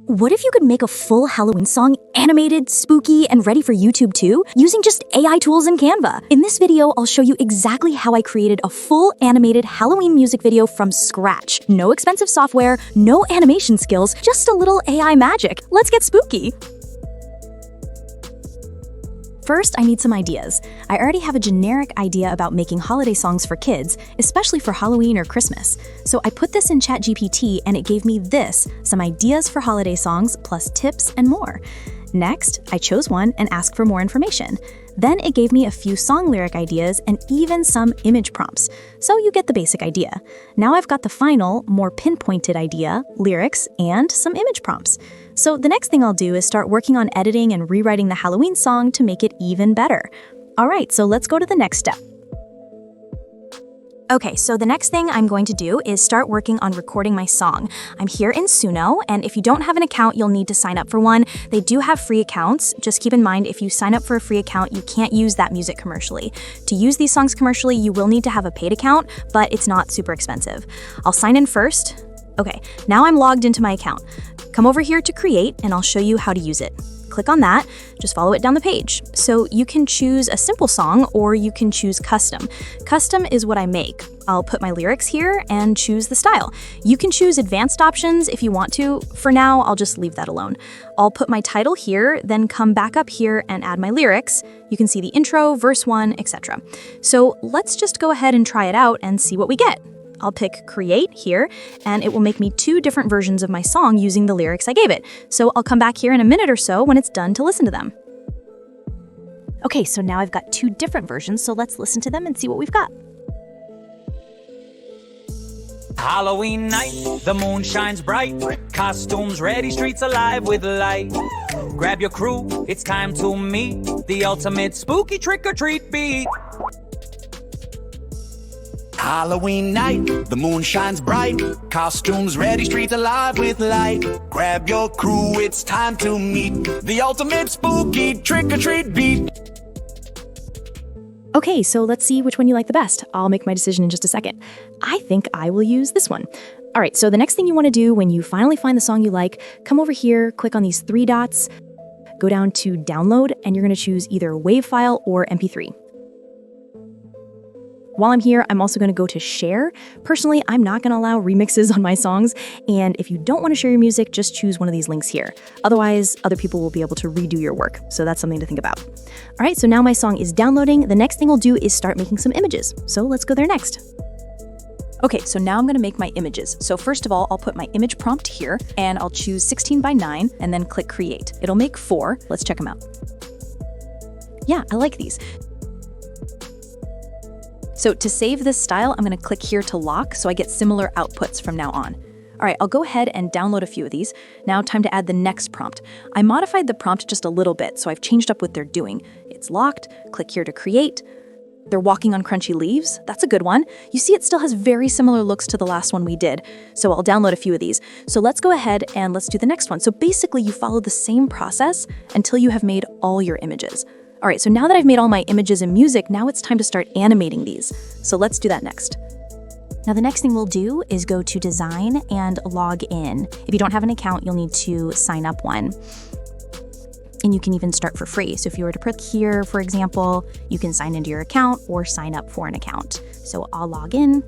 What if you could make a full Halloween song animated, spooky, and ready for YouTube too, using just AI tools in Canva? In this video, I'll show you exactly how I created a full animated Halloween music video from scratch. No expensive software, no animation skills, just a little AI magic. Let's get spooky. First, I need some ideas. I already have a generic idea about making holiday songs for kids, especially for Halloween or Christmas. So I put this in ChatGPT and it gave me some ideas for holiday songs, plus tips and more. Next, I chose one and asked for more information. Then it gave me a few song lyric ideas and even some image prompts. So you get the basic idea. Now I've got the final, more pinpointed idea, lyrics, and some image prompts. So the next thing I'll do is start working on editing and rewriting the Halloween song to make it even better. All right, so let's go to the next step. Okay, so the next thing I'm going to do is start working on recording my song. I'm here in Suno, and if you don't have an account, you'll need to sign up for one. They do have free accounts. Just keep in mind, if you sign up for a free account, you can't use that music commercially. To use these songs commercially, you will need to have a paid account, but it's not super expensive. I'll sign in first. Okay, now I'm logged into my account. Come over here to create, and I'll show you how to use it. Click on that, just follow it down the page. So you can choose a simple song or you can choose custom. Custom is what I make. I'll put my lyrics here and choose the style. You can choose advanced options if you want to. For now, I'll just leave that alone. I'll put my title here, then come back up here and add my lyrics. You can see the intro, verse 1, etc. So let's just go ahead and try it out and see what we get. I'll pick create here, and it will make me 2 different versions of my song using the lyrics I gave it. So I'll come back here in a minute or so when it's done to listen to them. Okay, so now I've got 2 different versions, so let's listen to them and see what we've got. Halloween night, the moon shines bright, costumes ready, streets alive with light. Grab your crew, it's time to meet the ultimate spooky trick-or-treat beat. Halloween night, the moon shines bright, costumes ready, streets alive with light. Grab your crew, it's time to meet the ultimate spooky trick-or-treat beat. Okay, so let's see which one you like the best. I'll make my decision in just a second. I think I will use this one. All right, so the next thing you want to do when you finally find the song you like, come over here, click on these 3 dots, go down to download, and you're going to choose either WAV file or MP3. While I'm here, I'm also going to go to share. Personally, I'm not going to allow remixes on my songs, and if you don't want to share your music, just choose one of these links here. Otherwise, other people will be able to redo your work, so that's something to think about. All right, so now my song is downloading. The next thing we'll do is start making some images, so let's go there next. Okay, so now I'm going to make my images. So first of all, I'll put my image prompt here, and I'll choose 16 by 9, and then click create. It'll make 4. Let's check them out. Yeah, I like these. So to save this style, I'm going to click here to lock so I get similar outputs from now on. All right, I'll go ahead and download a few of these. Now time to add the next prompt. I modified the prompt just a little bit, so I've changed up what they're doing. It's locked, click here to create. They're walking on crunchy leaves. That's a good one. You see it still has very similar looks to the last one we did. So I'll download a few of these. So let's go ahead and let's do the next one. So basically you follow the same process until you have made all your images. All right, so now that I've made all my images and music, now it's time to start animating these. So let's do that next. Now the next thing we'll do is go to Dzine and log in. If you don't have an account, you'll need to sign up one. And you can even start for free. So if you were to click here, for example, you can sign into your account or sign up for an account. So I'll log in.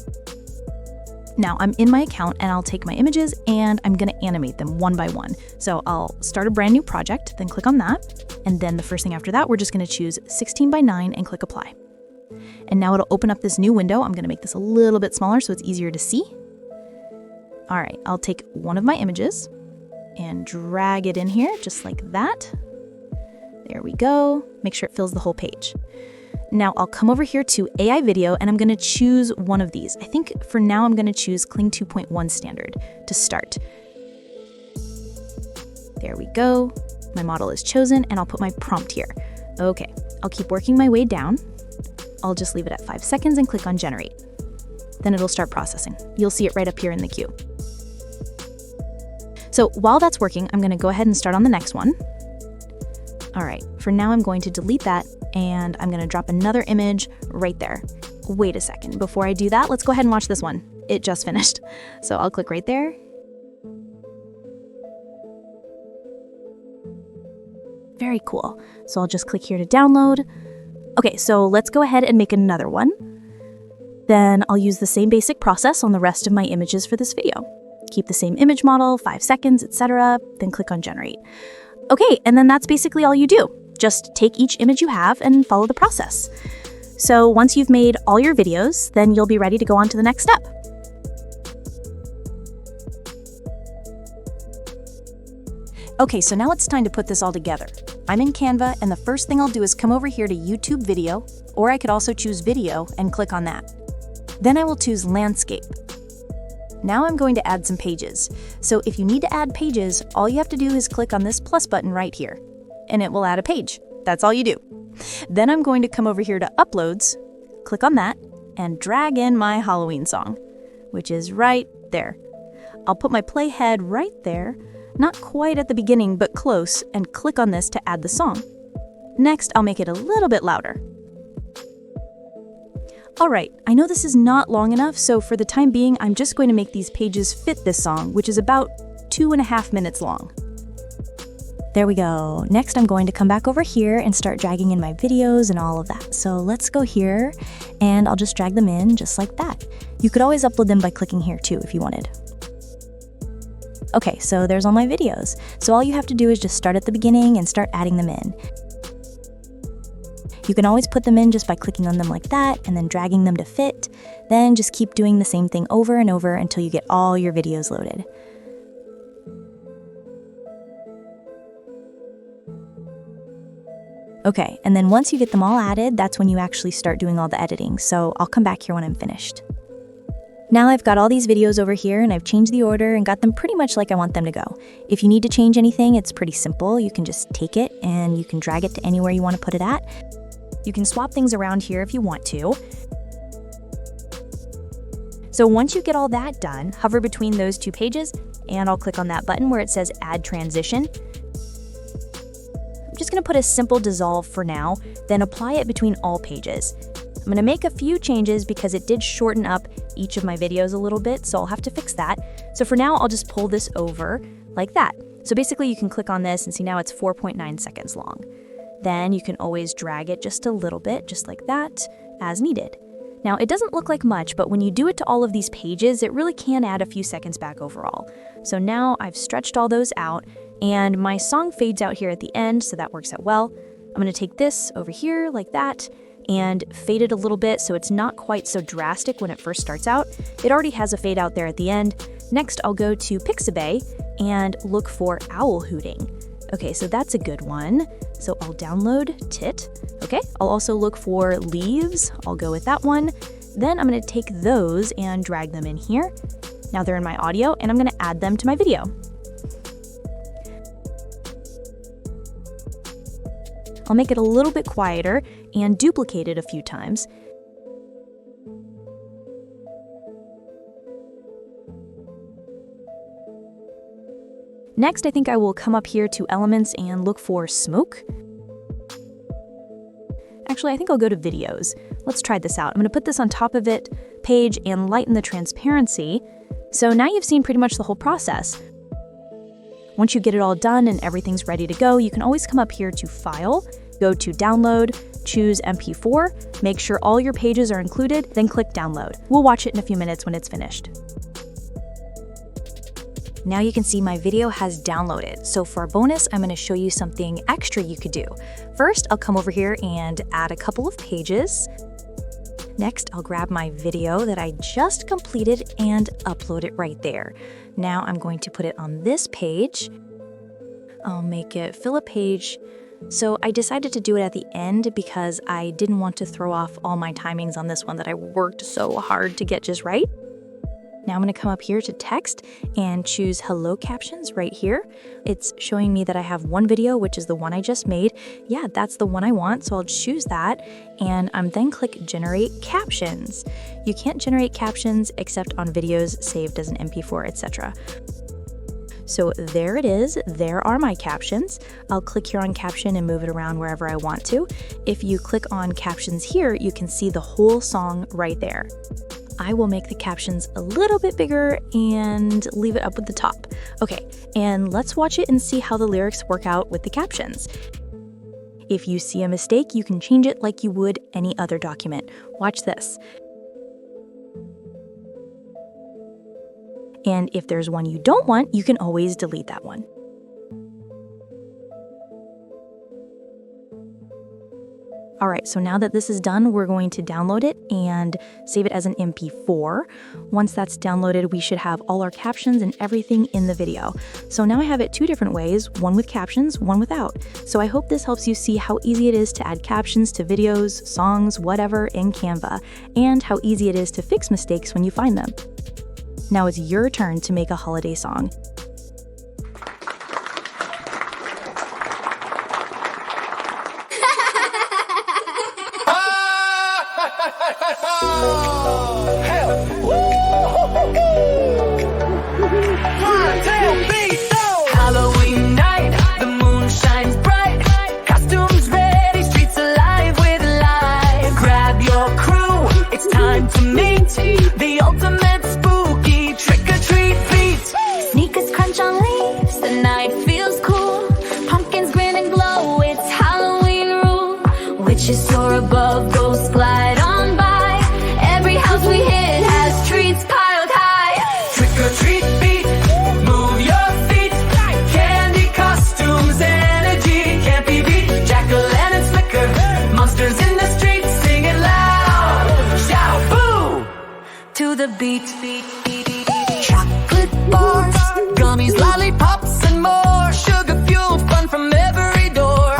Now I'm in my account and I'll take my images and I'm gonna animate them one by one. So I'll start a brand new project, then click on that. And then the first thing after that, we're just gonna choose 16 by 9 and click apply. And now it'll open up this new window. I'm gonna make this a little bit smaller so it's easier to see. All right, I'll take one of my images and drag it in here just like that. There we go. Make sure it fills the whole page. Now I'll come over here to AI video and I'm gonna choose one of these. I think for now I'm gonna choose Kling 2.1 standard to start. There we go. My model is chosen and I'll put my prompt here. Okay, I'll keep working my way down. I'll just leave it at 5 seconds and click on generate. Then it'll start processing. You'll see it right up here in the queue. So while that's working, I'm gonna go ahead and start on the next one. All right, for now I'm going to delete that and I'm gonna drop another image right there. Wait a second, before I do that, let's go ahead and watch this one. It just finished. So I'll click right there Very cool. So I'll just click here to download. Okay, so let's go ahead and make another one. Then I'll use the same basic process on the rest of my images for this video. Keep the same image model, 5 seconds, etc. Then click on generate. Okay, and then that's basically all you do. Just take each image you have and follow the process. So once you've made all your videos, then you'll be ready to go on to the next step. Okay, so now it's time to put this all together. I'm in Canva, and the first thing I'll do is come over here to YouTube Video, or I could also choose Video and click on that. Then I will choose Landscape. Now I'm going to add some pages. So if you need to add pages, all you have to do is click on this plus button right here, and it will add a page. That's all you do. Then I'm going to come over here to Uploads, click on that, and drag in my Halloween song, which is right there. I'll put my playhead right there, not quite at the beginning, but close, and click on this to add the song. Next, I'll make it a little bit louder. Alright, I know this is not long enough, so for the time being, I'm just going to make these pages fit this song, which is about 2.5 minutes long. There we go. Next, I'm going to come back over here and start dragging in my videos and all of that. So let's go here, and I'll just drag them in just like that. You could always upload them by clicking here too if you wanted. Okay, so there's all my videos. So all you have to do is just start at the beginning and start adding them in. You can always put them in just by clicking on them like that and then dragging them to fit. Then just keep doing the same thing over and over until you get all your videos loaded. Okay, and then once you get them all added, that's when you actually start doing all the editing. So I'll come back here when I'm finished. Now I've got all these videos over here and I've changed the order and got them pretty much like I want them to go. If you need to change anything, it's pretty simple. You can just take it and you can drag it to anywhere you want to put it at. You can swap things around here if you want to. So once you get all that done, hover between those two pages and I'll click on that button where it says Add Transition. I'm just going to put a simple dissolve for now, then apply it between all pages. I'm going to make a few changes because it did shorten up each of my videos a little bit, so I'll have to fix that. So for now, I'll just pull this over like that. So basically, you can click on this and see now it's 4.9 seconds long. Then you can always drag it just a little bit, just like that, as needed. Now, it doesn't look like much, but when you do it to all of these pages, it really can add a few seconds back overall. So now I've stretched all those out, and my song fades out here at the end, so that works out well. I'm going to take this over here like that, and fade it a little bit so it's not quite so drastic when it first starts out. It already has a fade out there at the end. Next, I'll go to Pixabay and look for owl hooting. Okay, so that's a good one. So I'll download Tit. Okay, I'll also look for leaves. I'll go with that one. Then I'm going to take those and drag them in here. Now they're in my audio, and I'm going to add them to my video. I'll make it a little bit quieter and duplicate it a few times. Next, I think I will come up here to Elements and look for Smoke. Actually, I think I'll go to Videos. Let's try this out. I'm going to put this on top of it, page, and lighten the transparency. So now you've seen pretty much the whole process. Once you get it all done and everything's ready to go, you can always come up here to File, go to Download, choose MP4, make sure all your pages are included, then click Download. We'll watch it in a few minutes when it's finished. Now you can see my video has downloaded. So for a bonus, I'm going to show you something extra you could do. First, I'll come over here and add a couple of pages. Next, I'll grab my video that I just completed and upload it right there. Now I'm going to put it on this page. I'll make it fill a page. So I decided to do it at the end because I didn't want to throw off all my timings on this one that I worked so hard to get just right. Now I'm going to come up here to text and choose Hello Captions right here. It's showing me that I have one video, which is the one I just made. Yeah, that's the one I want, so I'll choose that. And I'm then click Generate Captions. You can't generate captions except on videos saved as an MP4, etc. So there it is. There are my captions. I'll click here on caption and move it around wherever I want to. If you click on captions here, you can see the whole song right there. I will make the captions a little bit bigger and leave it up at the top. Okay, and let's watch it and see how the lyrics work out with the captions. If you see a mistake, you can change it like you would any other document. Watch this. And if there's one you don't want, you can always delete that one. All right, so now that this is done, we're going to download it and save it as an MP4. Once that's downloaded, we should have all our captions and everything in the video. So now I have it two different ways, one with captions, one without. So I hope this helps you see how easy it is to add captions to videos, songs, whatever in Canva, and how easy it is to fix mistakes when you find them. Now it's your turn to make a holiday song. Halloween night, the moon shines bright. Costumes ready, streets alive with life. Grab your crew, it's time to meet the ultimate spooky trick-or-treat beat. Sneakers crunch on leaves, the night feels cool. Pumpkins grin and glow, it's Halloween rule. Witches soar above, ghosts glide on by. Every house we hit has treats piled high. Trick-or-treat beat, move your feet. Candy, costumes, energy can't be beat. Jack-o'-lanterns flicker, monsters in the streets singing loud. Shout boo to the beat. Chocolate bars, gummies, lollipops, and more. Sugar-fueled fun from every door.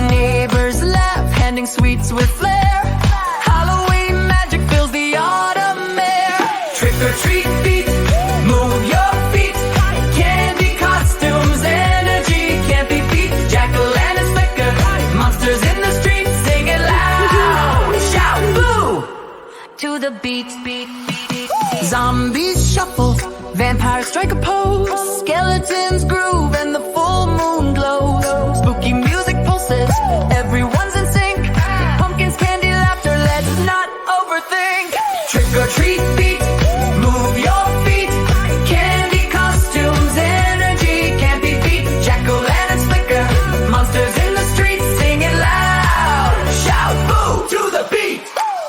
Neighbors laugh, handing sweets with flair. Halloween magic fills the autumn air. Trick-or-treat beat, move your feet. Candy, costumes, energy can't be beat. Jack-o'-lanterns flicker, monsters in the streets singing loud. Shout boo to the beat. Zombies shuffle, vampires strike a pose. Skeletons groove and the full moon glows. Spooky music pulses, everyone's in sync. Pumpkins, candy, laughter, let's not overthink. Trick or treat beat, move your feet. Candy, costumes, energy can't be beat. Jack-o'-lanterns flicker, monsters in the streets singing loud. Shout boo to the beat.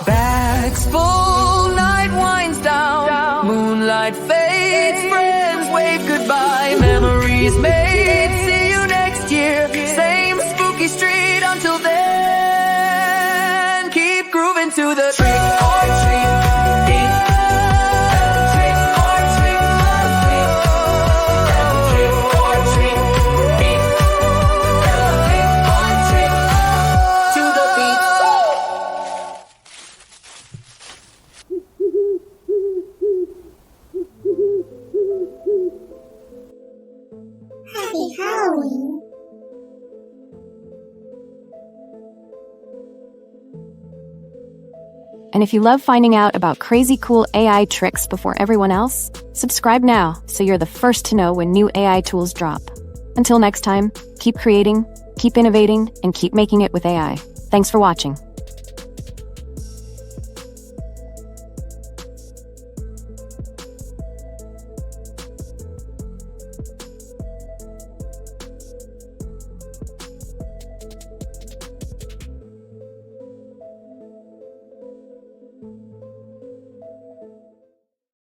Bags full, night winds down. Moonlight fades, friends wave goodbye. Memories made, see you next year. Same spooky street until then. Keep grooving to the trick or treat beat. Trick or treat beat. Trick or treat beat. Trick or treat to the beat. Happy Halloween! And if you love finding out about crazy cool AI tricks before everyone else, subscribe now so you're the first to know when new AI tools drop. Until next time, keep creating, keep innovating, and keep making it with AI. Thanks for watching.